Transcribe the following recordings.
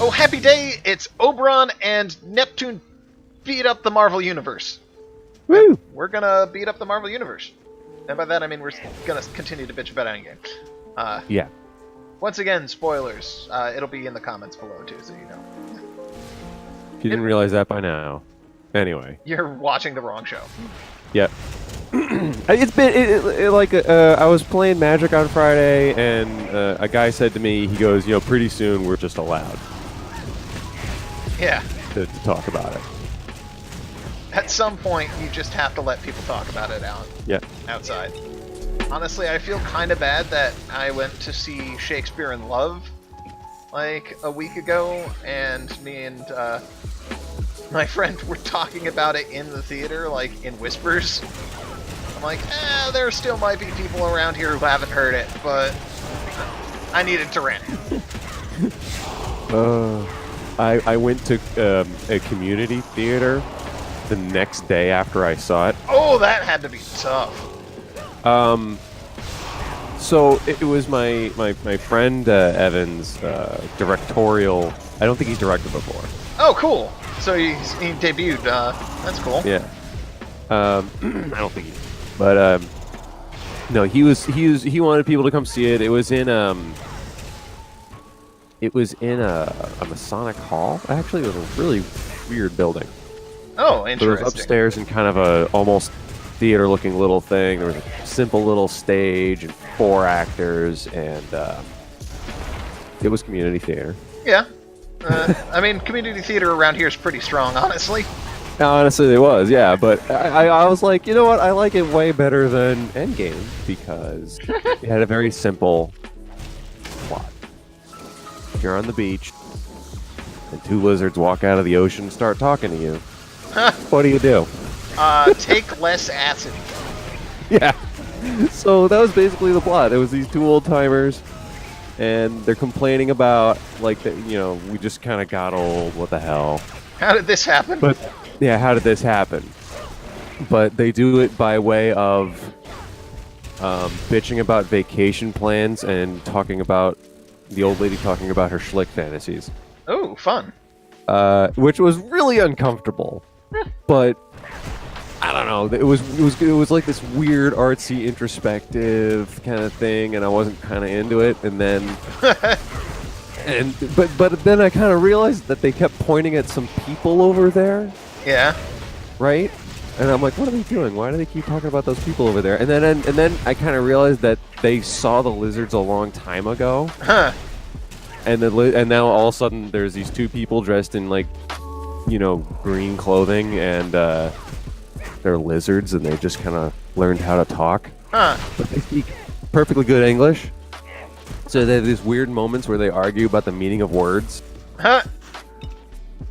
So happy day! It's Oberon and Neptune beat up the Marvel Universe. Woo! We're gonna beat up the Marvel Universe. And by that I mean we're gonna continue to bitch about Endgame. Yeah. Once again, spoilers. It'll be in the comments below too, so you know. If you didn't realize that by now. Anyway. You're watching the wrong show. Yep. It's been I was playing Magic on Friday, and a guy said to me, he goes, pretty soon we're just allowed. Yeah. To talk about it. At some point, you just have to let people talk about it outside. Honestly, I feel kind of bad that I went to see Shakespeare in Love like a week ago, and me and my friend were talking about it in the theater, like in whispers. I'm like, there still might be people around here who haven't heard it, but I needed to rent. I went to a community theater the next day after I saw it. Oh, that had to be tough. So it was my friend Evan's directorial. I don't think he's directed before. Oh, cool. So he debuted. That's cool. Yeah. I don't think he. But no, he wanted people to come see it. It was in a Masonic hall. Actually, it was a really weird building. Oh, interesting. It was upstairs in kind of a almost theater-looking little thing. There was a simple little stage and 4 actors, and it was community theater. Yeah. I mean, community theater around here is pretty strong, honestly. Honestly, it was, yeah. But I was like, you know what? I like it way better than Endgame because it had a very simple plot. You're on the beach, and 2 lizards walk out of the ocean and start talking to you. What do you do? Take less acid. Yeah. So that was basically the plot. There was these 2 old timers, and they're complaining about like that. We just kind of got old. What the hell? How did this happen? But yeah, how did this happen? But they do it by way of bitching about vacation plans and talking about the old lady talking about her schlick fantasies. Oh, fun. Which was really uncomfortable. But I don't know. It was like this weird artsy introspective kind of thing, and I wasn't kind of into it. And then but then I kind of realized that they kept pointing at some people over there. Yeah. Right? And I'm like, what are they doing? Why do they keep talking about those people over there? And then I kind of realized that they saw the lizards a long time ago. Huh. And now all of a sudden there's these 2 people dressed in like, green clothing, and they're lizards, and they just kind of learned how to talk. Huh. But they speak perfectly good English. So they have these weird moments where they argue about the meaning of words. Huh.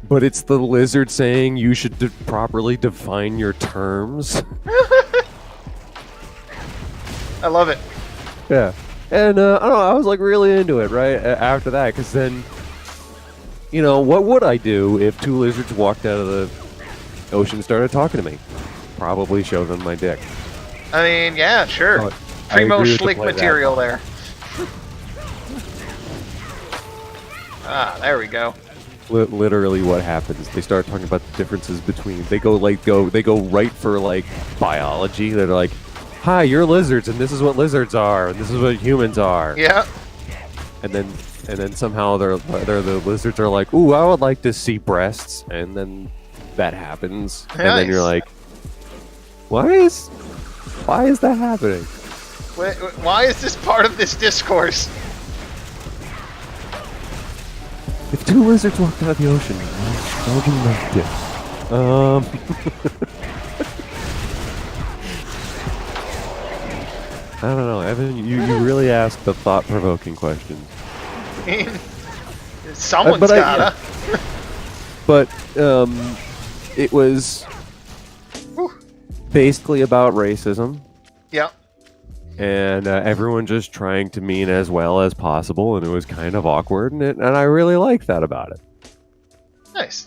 But it's the lizard saying you should properly define your terms. I love it. Yeah. And I don't know, I was like really into it right after that, because then, what would I do if 2 lizards walked out of the ocean and started talking to me? Probably show them my dick. I mean, yeah, sure. But Primo schlick material there. There we go. Literally what happens, they start talking about the differences between, they go right for like biology. They're like, hi, you're lizards, and this is what lizards are, and this is what humans are. Yeah. And then somehow the lizards are like, ooh, I would like to see breasts, and then that happens. Nice. And then you're like, why is that happening? Why is this part of this discourse? If 2 lizards walked out of the ocean, how would you like it? I don't know, Evan. You really asked the thought-provoking questions. I mean, someone's gotta. Yeah. But it was basically about racism. Yeah. And everyone just trying to mean as well as possible, and it was kind of awkward, and I really liked that about it. Nice.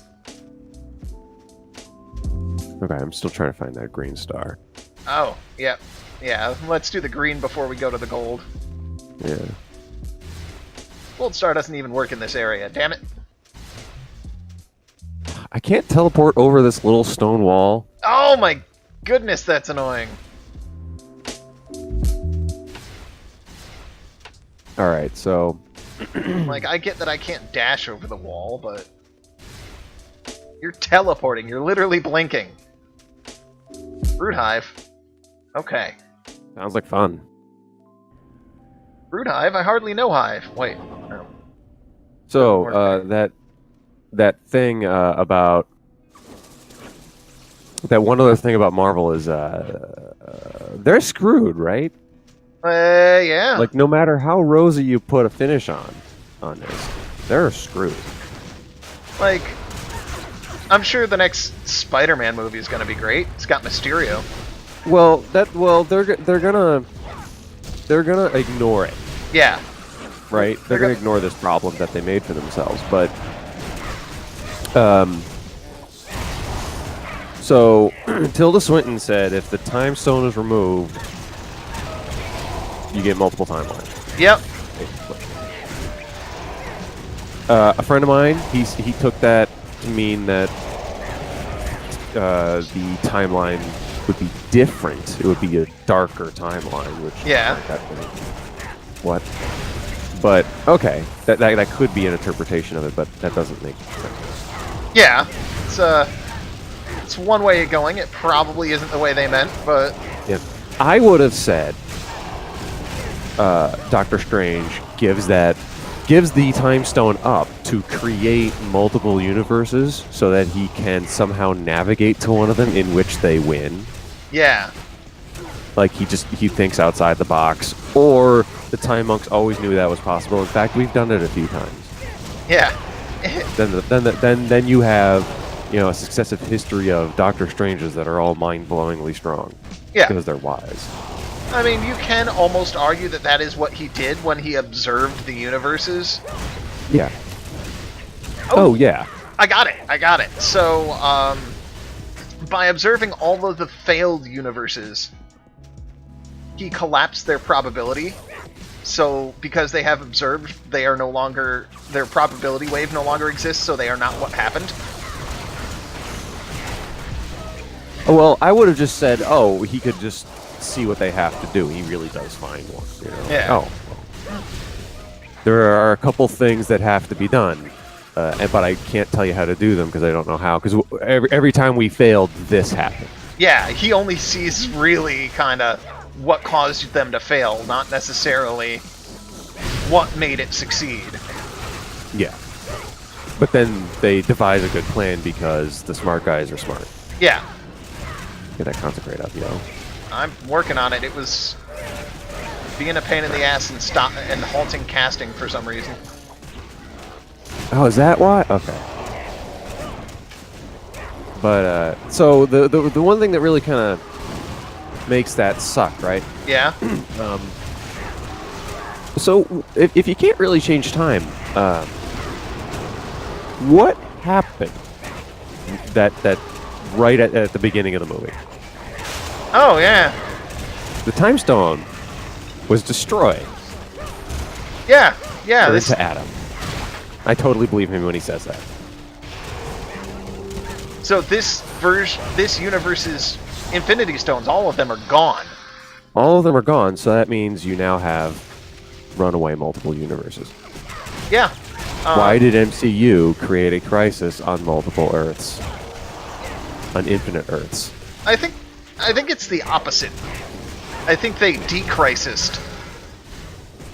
Okay, I'm still trying to find that green star. Oh, yeah. Yeah, let's do the green before we go to the gold. Yeah. Gold star doesn't even work in this area, damn it. I can't teleport over this little stone wall. Oh my goodness, that's annoying. Alright, so... Like, I get that I can't dash over the wall, but... You're teleporting. You're literally blinking. Brood Hive. Okay. Sounds like fun. Brood Hive? I hardly know Hive. Wait. No. So, that thing about... That one other thing about Marvel is, they're screwed, right? Yeah. Like, no matter how rosy you put a finish on this, they're screwed. Like, I'm sure the next Spider-Man movie is going to be great. It's got Mysterio. Well, they're gonna ignore it. Yeah. Right? They're gonna ignore this problem that they made for themselves. But, so Tilda Swinton said if the time stone is removed, you get multiple timelines. Yep. Basically. A friend of mine, he took that to mean that the timeline would be different. It would be a darker timeline, which what? But okay, that could be an interpretation of it, but that doesn't make sense. Yeah, it's one way of going. It probably isn't the way they meant, but I would have said Doctor Strange gives the time stone up to create multiple universes so that he can somehow navigate to one of them in which they win. Yeah. Like he thinks outside the box, or the Time Monks always knew that was possible. In fact, we've done it a few times. Yeah. then you have, a successive history of Doctor Stranges that are all mind-blowingly strong. Yeah. Because they're wise. I mean, you can almost argue that is what he did when he observed the universes. Yeah. Oh yeah. I got it. So, by observing all of the failed universes, he collapsed their probability. So, because they have observed, they are no longer... Their probability wave no longer exists, so they are not what happened. Well, I would have just said, he could just see what they have to do. He really does find one. Yeah. There are a couple things that have to be done, but I can't tell you how to do them because I don't know how. Because every time we failed, this happened. Yeah, he only sees really kind of what caused them to fail, not necessarily what made it succeed. Yeah. But then they devise a good plan because the smart guys are smart. Yeah. Get that consecrate up, I'm working on it. It was being a pain in the ass and halting casting for some reason. Oh, is that why? Okay. But so the one thing that really kind of makes that suck, right? Yeah. So if you can't really change time, what happened that right at the beginning of the movie? Oh yeah. The time stone was destroyed. Yeah. Yeah. Turned to Adam. I totally believe him when he says that. So this universe's Infinity Stones, all of them are gone. All of them are gone, so that means you now have runaway multiple universes. Yeah. Why did MCU create a crisis on multiple Earths? On infinite Earths? I think it's the opposite. I think they decrisised,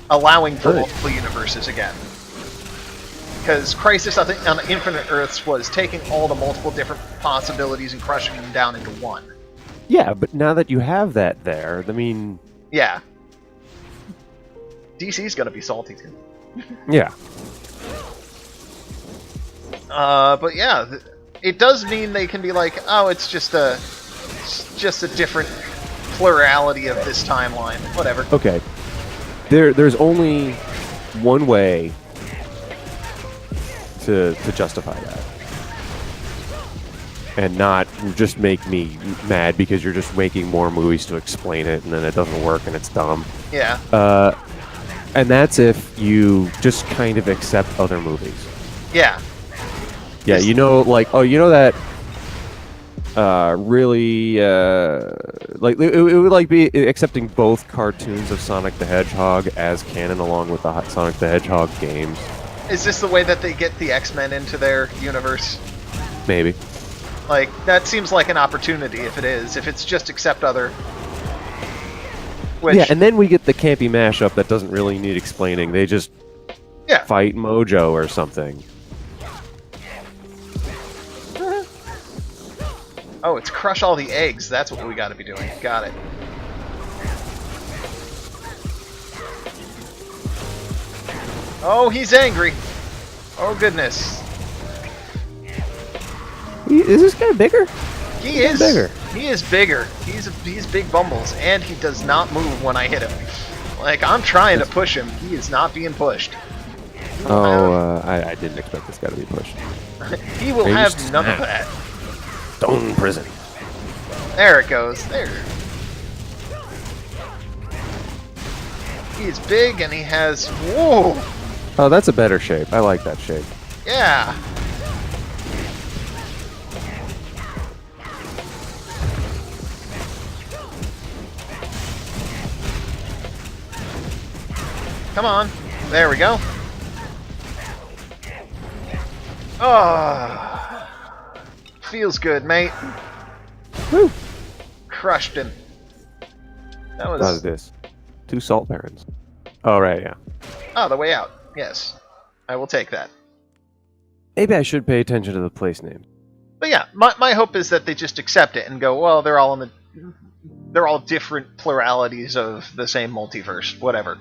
allowing for multiple universes again. Because Crisis, I think, on Infinite Earths was taking all the multiple different possibilities and crushing them down into one. Yeah, but now that you have that there, I mean... Yeah. DC's gonna be salty, too. Yeah. But yeah, it does mean they can be like, oh, it's just a different plurality of this timeline. Whatever. Okay. There's only one way to justify that. And not just make me mad because you're just making more movies to explain it and then it doesn't work and it's dumb. Yeah. And that's if you just kind of accept other movies. Yeah. Yeah, you know, like, oh, you know that really, like, it would, like, be accepting both cartoons of Sonic the Hedgehog as canon along with the Sonic the Hedgehog games. Is this the way that they get the X-Men into their universe? Maybe. Like, that seems like an opportunity if it is. If it's just accept other... Which, yeah, and then we get the campy mashup that doesn't really need explaining. They just fight Mojo or something. Oh, it's crush all the eggs. That's what we gotta be doing. Got it. Oh, he's angry. Oh, goodness. Is this guy bigger? He is bigger. He is bigger. He's big bumbles, and he does not move when I hit him. Like, I'm trying to push him. He is not being pushed. I didn't expect this guy to be pushed. He will have none of that. Stone prison. There it goes. There. He's big, and he has... Whoa! Oh, that's a better shape. I like that shape. Yeah. Come on. There we go. Oh. Feels good, mate. Woo. Crushed him. That was... What is this? 2 salt barons. Oh, right, yeah. Oh, the way out. Yes. I will take that. Maybe I should pay attention to the place names. But yeah, my hope is that they just accept it and go, well, they're all different pluralities of the same multiverse. Whatever.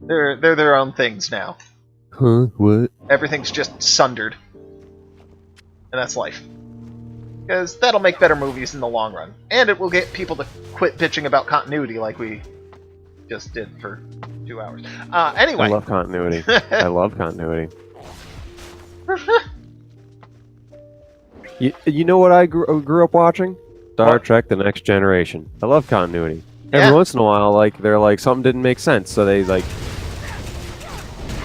They're their own things now. Huh? What? Everything's just sundered. And that's life. Because that'll make better movies in the long run. And it will get people to quit bitching about continuity like we just did for 2 hours. Anyway. I love continuity. I love continuity. You know what I grew up watching? Star Trek: The Next Generation. I love continuity. Every once in a while, like, they're like, something didn't make sense, so they, like...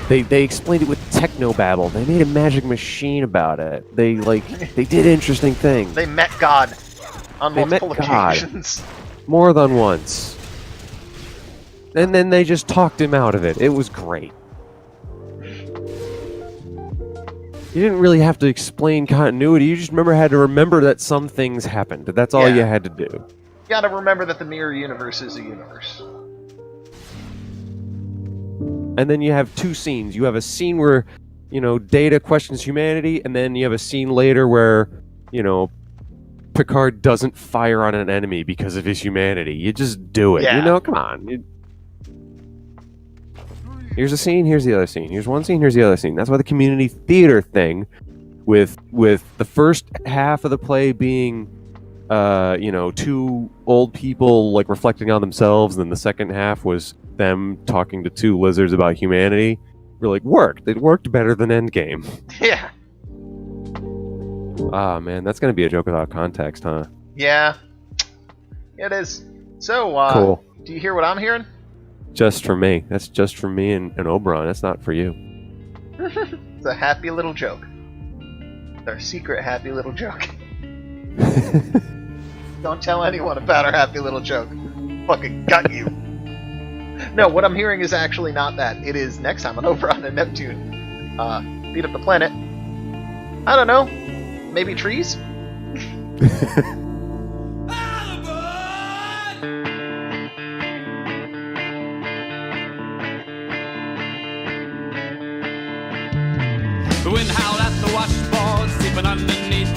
They explained it with technobabble. They made a magic machine about it. They did interesting things. They met God on multiple occasions. More than once. And then they just talked him out of it. It was great. You didn't really have to explain continuity. You just had to remember that some things happened. That's all you had to do. You gotta remember that the mirror universe is a universe. And then you have 2 scenes. You have a scene where, Data questions humanity, and then you have a scene later where, Picard doesn't fire on an enemy because of his humanity. You just do it. Yeah. Come on. Here's a scene, here's the other scene. Here's one scene, here's the other scene. That's why the community theater thing, with the first half of the play being, 2 old people, like, reflecting on themselves, and then the second half was them talking to 2 lizards about humanity, really worked. It worked better than Endgame. Yeah. Ah, man, that's gonna be a joke without context, huh? Yeah. It is. So, cool. Do you hear what I'm hearing? Just for me. That's just for me and Oberon. That's not for you. It's a happy little joke. It's our secret happy little joke. Don't tell anyone about our happy little joke. Fucking got you. No, what I'm hearing is actually not that. It is next time on Oberon and Neptune. Beat up the planet. I don't know. Maybe trees? The wind howled at the washboard, sleeping underneath